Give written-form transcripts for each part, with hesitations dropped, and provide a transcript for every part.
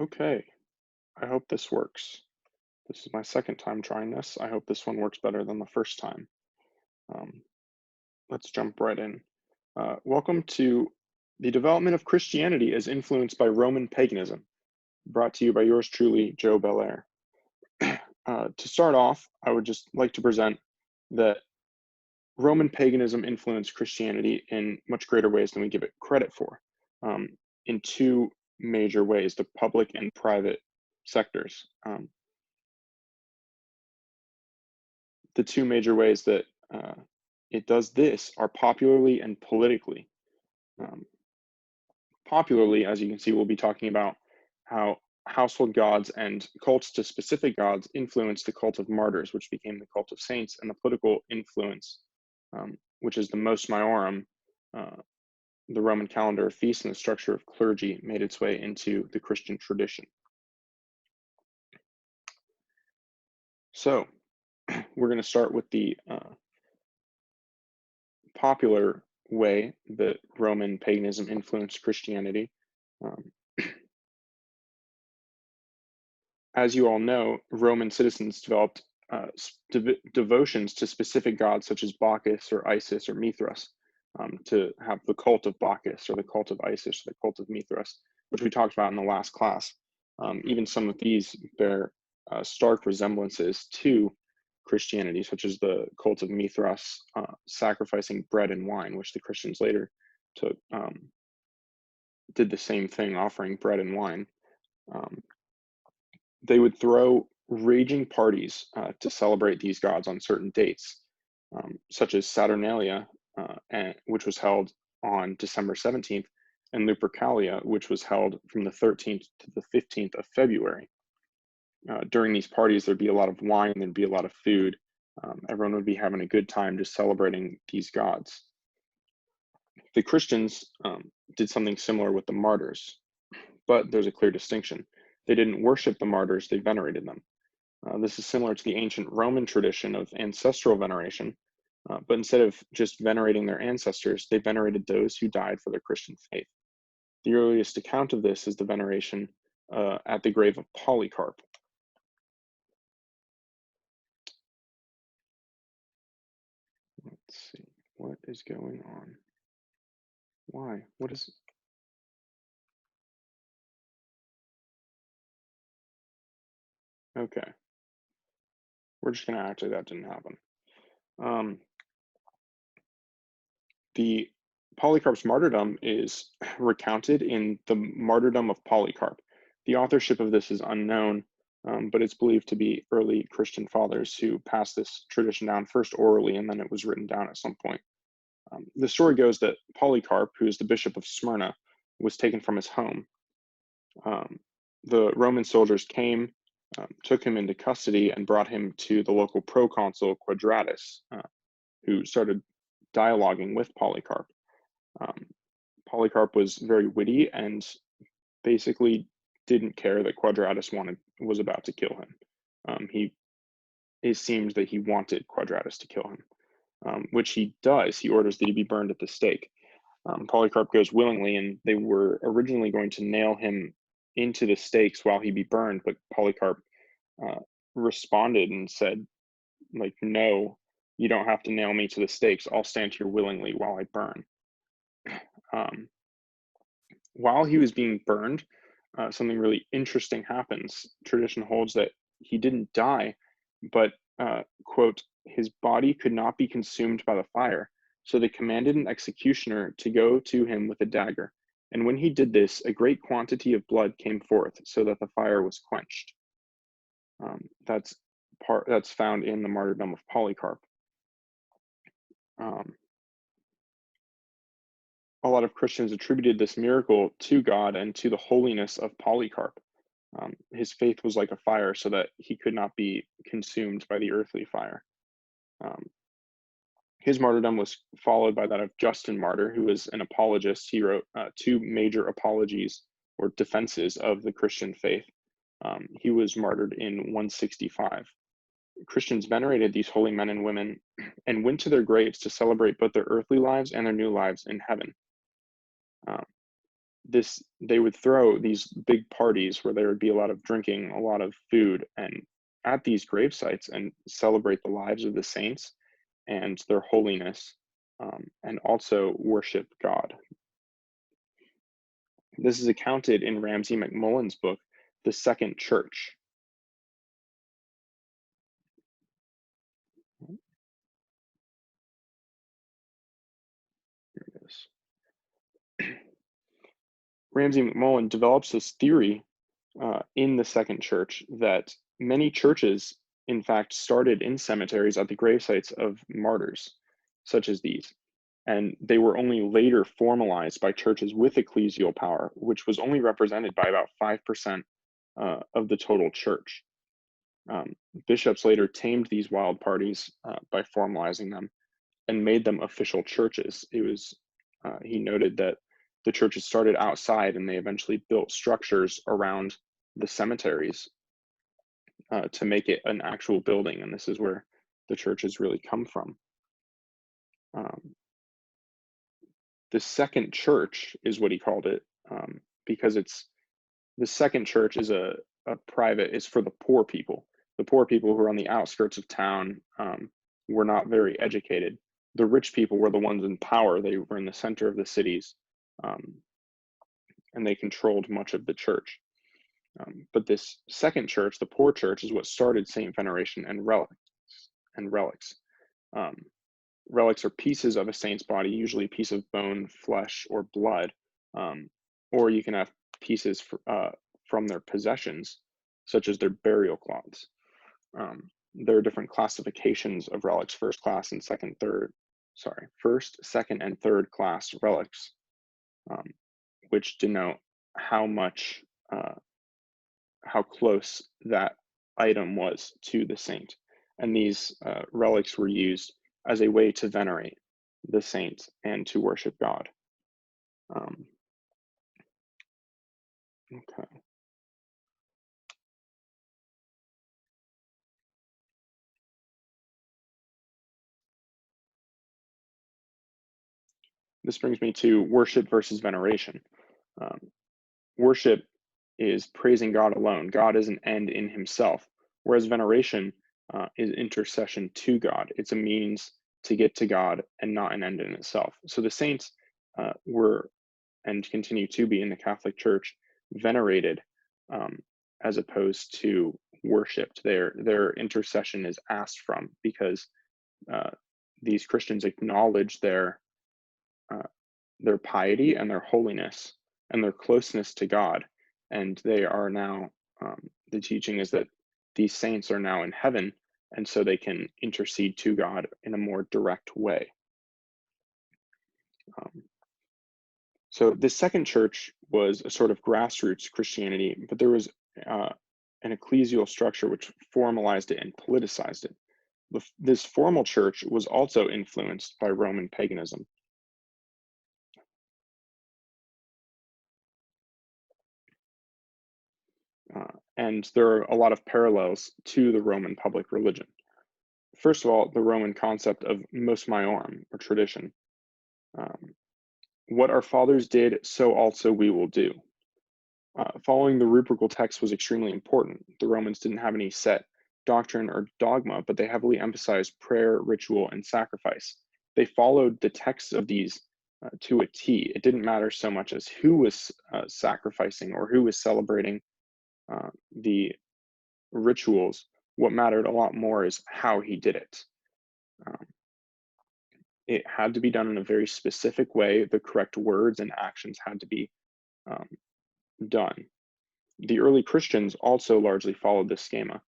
Okay, I hope this works. This is my second time trying this. I hope this one works better than the first time. Um, let's jump right in. Welcome to the development of Christianity as influenced by Roman paganism, brought to you by yours truly, Joe Belair. To start off, I would just like to present that Roman paganism influenced Christianity in much greater ways than we give it credit for, um, in two major ways, the public and private sectors. The two major ways that it does this are popularly and politically. Um, Popularly, as you can see, we'll be talking about how household gods and cults to specific gods influenced the cult of martyrs, which became the cult of saints, and the political influence, which is the mos maiorum, uh, the Roman calendar of feasts and the structure of clergy, made its way into the Christian tradition. So we're going to start with the popular way that Roman paganism influenced Christianity. Um, as you all know, Roman citizens developed devotions to specific gods such as Bacchus or Isis or Mithras, to have the cult of Bacchus or the cult of Isis or the cult of Mithras, which we talked about in the last class. Even some of these bear stark resemblances to Christianity, such as the cult of Mithras sacrificing bread and wine, which the Christians later took, did the same thing, offering bread and wine. Um, they would throw raging parties to celebrate these gods on certain dates, such as Saturnalia, which was held on December 17th, and Lupercalia, which was held from the 13th to the 15th of February. During these parties, there'd be a lot of wine, there'd be a lot of food. Everyone would be having a good time just celebrating these gods. The Christians did something similar with the martyrs, but there's a clear distinction. They didn't worship the martyrs, they venerated them. This is similar to the ancient Roman tradition of ancestral veneration, but instead of just venerating their ancestors, they venerated those who died for their Christian faith. The earliest account of this is the veneration at the grave of Polycarp. Let's see, what is going on? Why? What is? Okay, we're just gonna act like that didn't happen. Um, the Polycarp's martyrdom is recounted in the Martyrdom of Polycarp. The authorship of this is unknown, but it's believed to be early Christian fathers who passed this tradition down first orally and then it was written down at some point. The story goes that Polycarp, who is the bishop of Smyrna, was taken from his home. Um, the Roman soldiers came, took him into custody, and brought him to the local proconsul Quadratus, who started dialoguing with Polycarp. Um, Polycarp was very witty and basically didn't care that Quadratus was about to kill him. He it seems that he wanted Quadratus to kill him, which he does. He orders that he be burned at the stake. Polycarp goes willingly, and they were originally going to nail him into the stakes while he be burned, but Polycarp uh, responded and said, like, no, you don't have to nail me to the stakes. I'll stand here willingly while I burn. Um, while he was being burned, something really interesting happens. Tradition holds that he didn't die, but, quote, his body could not be consumed by the fire. So they commanded an executioner to go to him with a dagger. And when he did this, a great quantity of blood came forth, so that the fire was quenched. That's that's found in the martyrdom of Polycarp. Um, a lot of Christians attributed this miracle to God and to the holiness of Polycarp. His faith was like a fire, so that he could not be consumed by the earthly fire. Um, his martyrdom was followed by that of Justin Martyr, who was an apologist. He wrote two major apologies or defenses of the Christian faith. He was martyred in 165. Christians venerated these holy men and women and went to their graves to celebrate both their earthly lives and their new lives in heaven. Um, they would throw these big parties where there would be a lot of drinking, a lot of food, and at these grave sites, and celebrate the lives of the saints and their holiness, and also worship God. This is accounted in Ramsay MacMullen's book, The Second Church. Here it is. Ramsay MacMullen develops this theory in the Second Church that many churches, in fact, started in cemeteries at the grave sites of martyrs, such as these. And they were only later formalized by churches with ecclesial power, which was only represented by about 5% of the total church. Bishops later tamed these wild parties by formalizing them and made them official churches. He noted that the churches started outside and they eventually built structures around the cemeteries to make it an actual building. And this is where the churches really come from. The second church is what he called it, because the second church is a private, is for the poor people. The poor people who are on the outskirts of town were not very educated. The rich people were the ones in power. They were in the center of the cities, and they controlled much of the church. But this second church, the poor church, is what started saint veneration and relics. Relics are pieces of a saint's body, usually a piece of bone, flesh, or blood, or you can have pieces from their possessions, such as their burial cloths. There are different classifications of relics: first, second, and third class relics, which denote how close that item was to the saint. And these relics were used as a way to venerate the saint and to worship God. Okay. This brings me to worship versus veneration. Worship is praising God alone. God is an end in himself, whereas veneration is intercession to God. It's a means to get to God and not an end in itself. So the saints were and continue to be in the Catholic Church venerated as opposed to worshipped. Their intercession is asked from, because these Christians acknowledge their piety and their holiness and their closeness to God. And they are now, the teaching is that these saints are now in heaven, and so they can intercede to God in a more direct way. So the second church was a sort of grassroots Christianity, but there was an ecclesial structure which formalized it and politicized it. This formal church was also influenced by Roman paganism. And there are a lot of parallels to the Roman public religion. First of all, the Roman concept of mos maiorum, or tradition. What our fathers did, so also we will do. Following the rubrical text was extremely important. The Romans didn't have any set doctrine or dogma, but they heavily emphasized prayer, ritual, and sacrifice. They followed the texts of these to a T. It didn't matter so much as who was sacrificing or who was celebrating the rituals. What mattered a lot more is how he did it. It had to be done in a very specific way. The correct words and actions had to be done. The early Christians also largely followed this schema,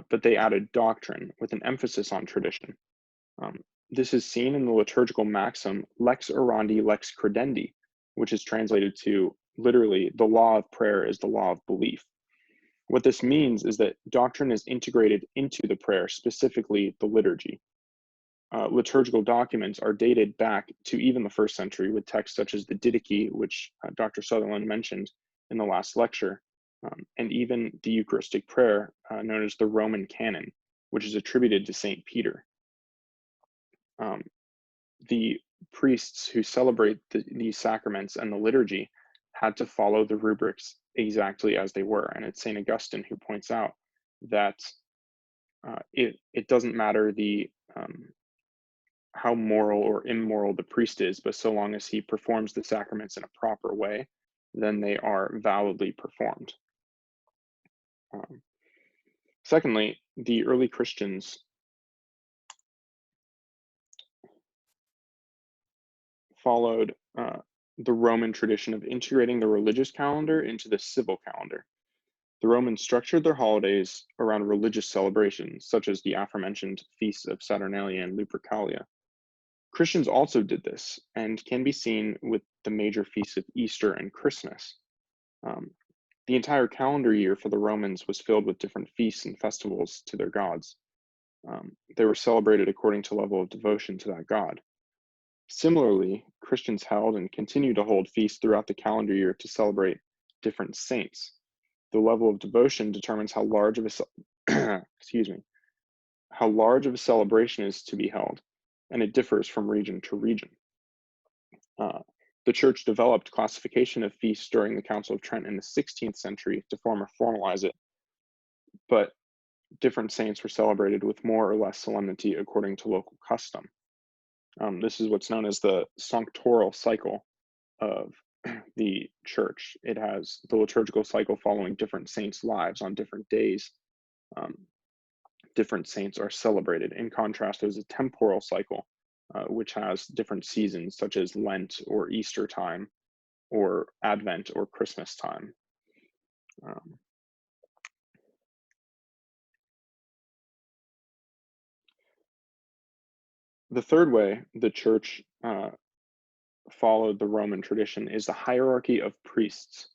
but they added doctrine with an emphasis on tradition. This is seen in the liturgical maxim, lex orandi, lex credendi, which is translated to literally, the law of prayer is the law of belief. What this means is that doctrine is integrated into the prayer, specifically the liturgy. Liturgical documents are dated back to even the first century, with texts such as the Didache, which Dr. Sutherland mentioned in the last lecture, and even the Eucharistic prayer, known as the Roman Canon, which is attributed to St. Peter. The priests who celebrate these sacraments and the liturgy had to follow the rubrics exactly as they were. And it's St. Augustine who points out that it doesn't matter how moral or immoral the priest is, but so long as he performs the sacraments in a proper way, then they are validly performed. Um, Secondly, the early Christians followed the Roman tradition of integrating the religious calendar into the civil calendar. The Romans structured their holidays around religious celebrations, such as the aforementioned feasts of Saturnalia and Lupercalia. Christians also did this, and can be seen with the major feasts of Easter and Christmas. Um, the entire calendar year for the Romans was filled with different feasts and festivals to their gods. They were celebrated according to level of devotion to that god. Similarly, Christians held and continue to hold feasts throughout the calendar year to celebrate different saints. The level of devotion determines how large of a excuse me, how large of a celebration is to be held, and it differs from region to region. Uh, the church developed classification of feasts during the Council of Trent in the 16th century to formalize it, but different saints were celebrated with more or less solemnity according to local custom. This is what's known as the sanctoral cycle of the church. It has the liturgical cycle following different saints' lives on different days. Different saints are celebrated. In contrast, there's a temporal cycle, which has different seasons, such as Lent or Easter time, or Advent or Christmas time. The third way the church followed the Roman tradition is the hierarchy of priests.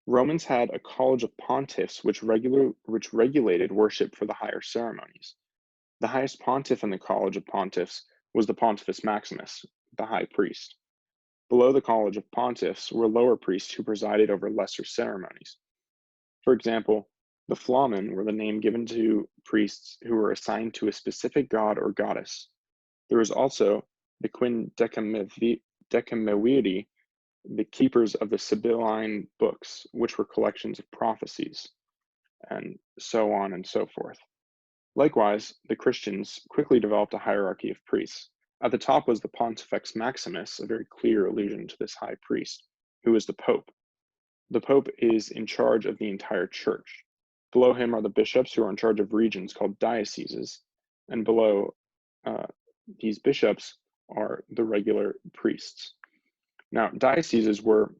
Romans had a college of pontiffs which regulated worship for the higher ceremonies. The highest pontiff in the college of pontiffs was the Pontifex Maximus, the high priest. Below the college of pontiffs were lower priests who presided over lesser ceremonies. For example, the flamen were the name given to priests who were assigned to a specific god or goddess. There was also the quindecimeviri, the keepers of the Sibylline books, which were collections of prophecies, and so on and so forth. Likewise, the Christians quickly developed a hierarchy of priests. At the top was the Pontifex Maximus, a very clear allusion to this high priest, who is the Pope. The Pope is in charge of the entire church. Below him are the bishops, who are in charge of regions called dioceses, and below these bishops are the regular priests. Now, dioceses are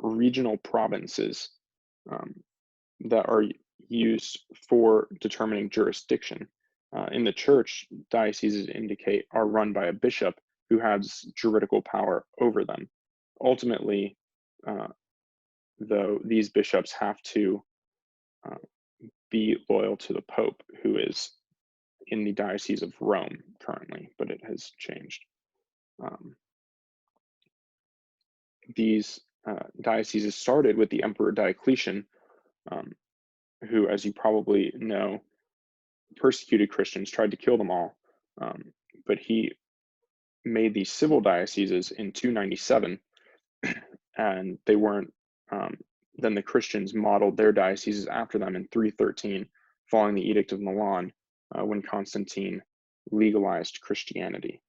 regional provinces that are used for determining jurisdiction. In the church, dioceses are run by a bishop who has juridical power over them. Ultimately, though, these bishops have to be loyal to the Pope, who is in the Diocese of Rome currently, but it has changed. These dioceses started with the Emperor Diocletian, who, as you probably know, persecuted Christians, tried to kill them all, but he made these civil dioceses in 297, and they weren't. Then the Christians modeled their dioceses after them in 313, following the Edict of Milan, when Constantine legalized Christianity.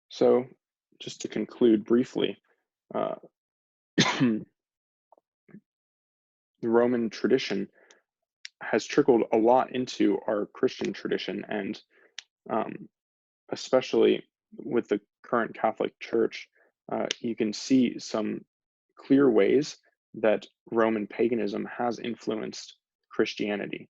So, just to conclude briefly, the Roman tradition has trickled a lot into our Christian tradition, and especially with the current Catholic Church, you can see some clear ways that Roman paganism has influenced Christianity.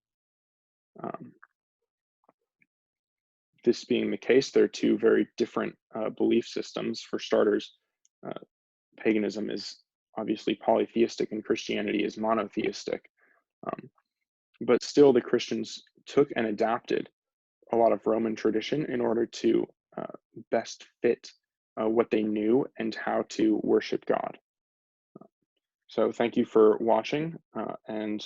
This being the case, there are two very different belief systems. For starters, paganism is obviously polytheistic and Christianity is monotheistic. But still, the Christians took and adapted a lot of Roman tradition in order to best fit what they knew and how to worship God. So thank you for watching, and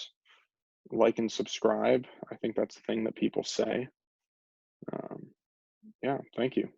like and subscribe. I think that's the thing that people say. Yeah, thank you.